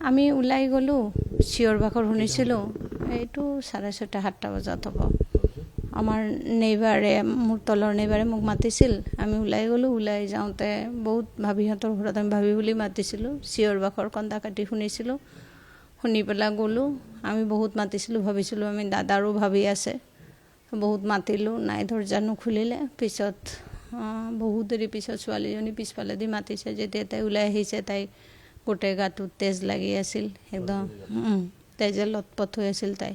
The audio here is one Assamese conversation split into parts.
আমি ওলাই গ'লোঁ, চিঞৰ বাখৰ শুনিছিলোঁ। এইটো 6:30 7টা বজাত হ'ব। আমাৰ নেইবাৰে, মোৰ তলৰ নেইবাৰে মোক মাতিছিল। আমি ওলাই গ'লোঁ। ওলাই যাওঁতে বহুত ভাবিহঁতৰ ঘৰত আমি ভাবি বুলি মাতিছিলোঁ। চিঞৰ বাখৰ কন্দা কাটি শুনিছিলোঁ। শুনি পেলাই গ'লোঁ। আমি বহুত মাতিছিলোঁ, ভাবিছিলোঁ আমি দাদাৰো ভাবি আছে। বহুত মাতিলোঁ, নাই দৰ্জা নুখুলিলে। পিছত বহুত দেৰি পিছত ছোৱালীজনী পিছফালেদি মাতিছে। যেতিয়া তাই ওলাই আহিছে, তাই গোটেই গাটোত তেজ লাগি আছিল, একদম তেজে লটপট হৈ আছিল তাই।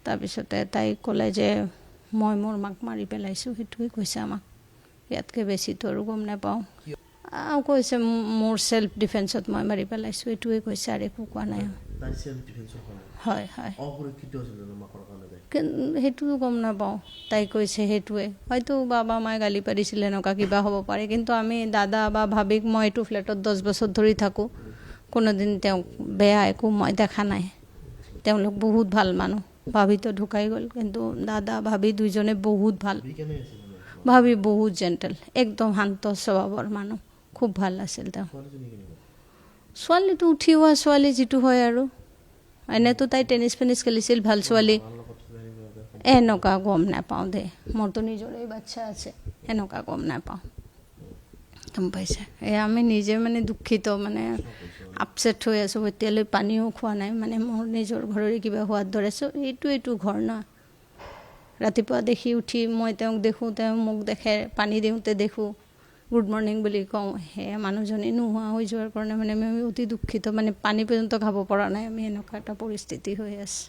তাৰপিছতে তাই ক'লে যে মই মোৰ মাক মাৰি পেলাইছোঁ, সেইটোৱে কৈছে আমাক। ইয়াতকৈ বেছিতো আৰু গম নাপাওঁ। কৈছে মোৰ চেল্ফ ডিফেন্সত মই মাৰি পেলাইছোঁ, এইটোৱে কৈছে, আৰু একো কোৱা নাই। হয় হয়, সেইটো গম নাপাওঁ। তাই কৈছে সেইটোৱে, হয়তো বাবা মায়ে গালি পাৰিছিল, এনেকুৱা কিবা হ'ব পাৰে। কিন্তু আমি দাদা বা ভাবিক, মই এইটো ফ্লেটত 10 বছৰ ধৰি থাকোঁ, কোনোদিন তেওঁক বেয়া একো মই দেখা নাই। তেওঁলোক বহুত ভাল মানুহ। ভাবিতো ঢুকাই গ'ল, কিন্তু দাদা ভাবি দুইজনে বহুত ভাল। ভাবি বহুত জেণ্টেল, একদম শান্ত স্বভাৱৰ মানুহ, খুব ভাল আছিল তেওঁ। ছোৱালীটো উঠি হোৱা ছোৱালী যিটো হয় আৰু, এনেতো তাই টেনিছ ফেনিছ খেলিছিল, ভাল ছোৱালী। এনেকুৱা গম নাপাওঁ দেই, মোৰতো নিজৰে বাচ্ছা আছে, এনেকুৱা গম নাপাওঁ। গম পাইছে? আমি নিজে মানে দুখিত, মানে আপছেট হৈ আছোঁ। এতিয়ালৈ পানীও খোৱা নাই, মানে মোৰ নিজৰ ঘৰৰে কিবা হোৱাৰ দৰে। এইটো ঘৰ না। ৰাতিপুৱা দেখি উঠি মই তেওঁক দেখোঁ, তেওঁ মোক দেখে, পানী দিওঁতে দেখোঁ, গুড মৰ্ণিং বুলি কওঁ। সেয়া মানুহজনী নোহোৱা হৈ যোৱাৰ কাৰণে মানে আমি অতি দুখিত, মানে পানী পৰ্যন্ত খাব পৰা নাই আমি, এনেকুৱা এটা পৰিস্থিতি হৈ আছে।